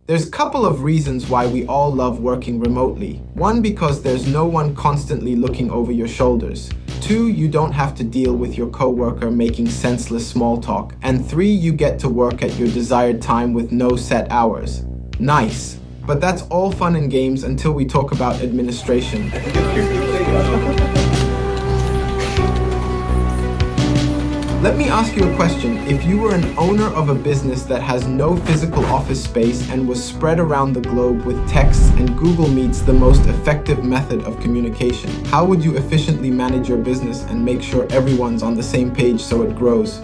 There's a couple of reasons why we all love working remotely. One, because there's no one constantly looking over your shoulders. Two, you don't have to deal with your coworker making senseless small talk. And three, you get to work at your desired time with no set hours. Nice. But that's all fun and games until we talk about administration. Let me ask you a question. If you were an owner of a business that has no physical office space and was spread around the globe with texts and Google Meets the most effective method of communication, how would you efficiently manage your business and make sure everyone's on the same page so it grows?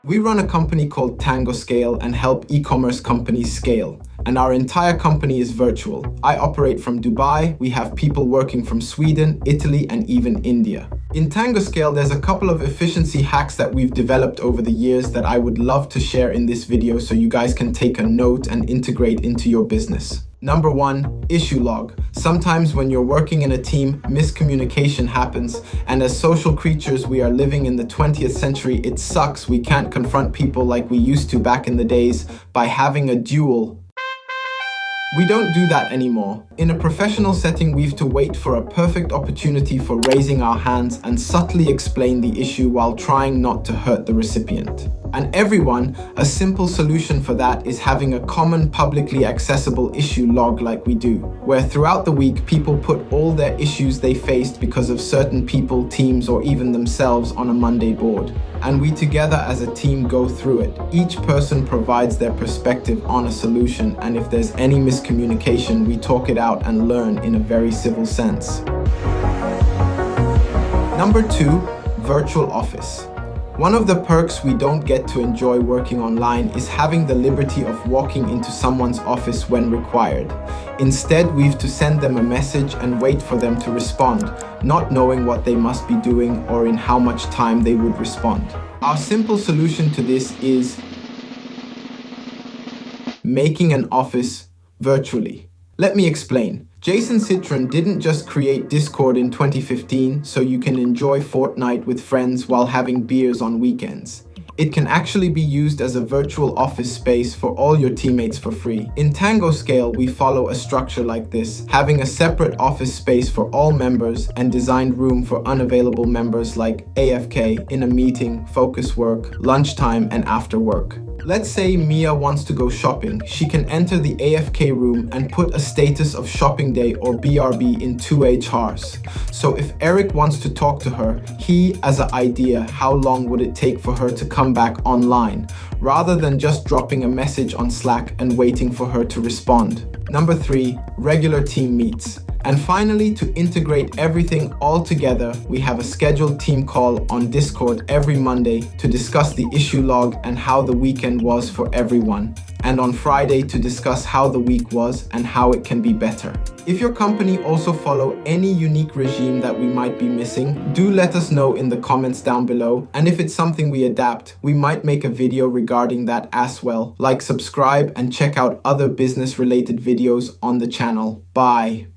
We run a company called Tangoscale and help e-commerce companies scale. And our entire company is virtual. I operate from Dubai, we have people working from Sweden, Italy, and even India. In Tangoscale, there's a couple of efficiency hacks that we've developed over the years that I would love to share in this video so you guys can take a note and integrate into your business. Number one, issue log. Sometimes when you're working in a team, miscommunication happens, and as social creatures we are living in the 20th century, it sucks we can't confront people like we used to back in the days by having a duel. We don't do that anymore. In a professional setting, we have to wait for a perfect opportunity for raising our hands and subtly explain the issue while trying not to hurt the recipient. And everyone, a simple solution for that is having a common publicly accessible issue log like we do, where throughout the week people put all their issues they faced because of certain people, teams, or even themselves on a Monday board. And we together as a team go through it. Each person provides their perspective on a solution, and if there's any miscommunication, we talk it out and learn in a very civil sense. Number two, virtual office. One of the perks we don't get to enjoy working online is having the liberty of walking into someone's office when required. Instead, we have to send them a message and wait for them to respond, not knowing what they must be doing or in how much time they would respond. Our simple solution to this is making an office virtually. Let me explain. Jason Citron didn't just create Discord in 2015 so you can enjoy Fortnite with friends while having beers on weekends. It can actually be used as a virtual office space for all your teammates for free. In Tangoscale, we follow a structure like this, having a separate office space for all members and designed room for unavailable members like AFK, in a meeting, focus work, lunchtime, and after work. Let's say Mia wants to go shopping. She can enter the AFK room and put a status of shopping day or BRB in 2HRs. So if Eric wants to talk to her, he, as an idea, how long would it take for her to come back online, rather than just dropping a message on Slack and waiting for her to respond. Number three, regular team meets. And finally, to integrate everything all together, we have a scheduled team call on Discord every Monday to discuss the issue log and how the weekend was for everyone, and on Friday to discuss how the week was and how it can be better. If your company also follow any unique regime that we might be missing, do let us know in the comments down below, and if it's something we adapt, we might make a video regarding that as well. Like, subscribe, and check out other business related videos on the channel. Bye.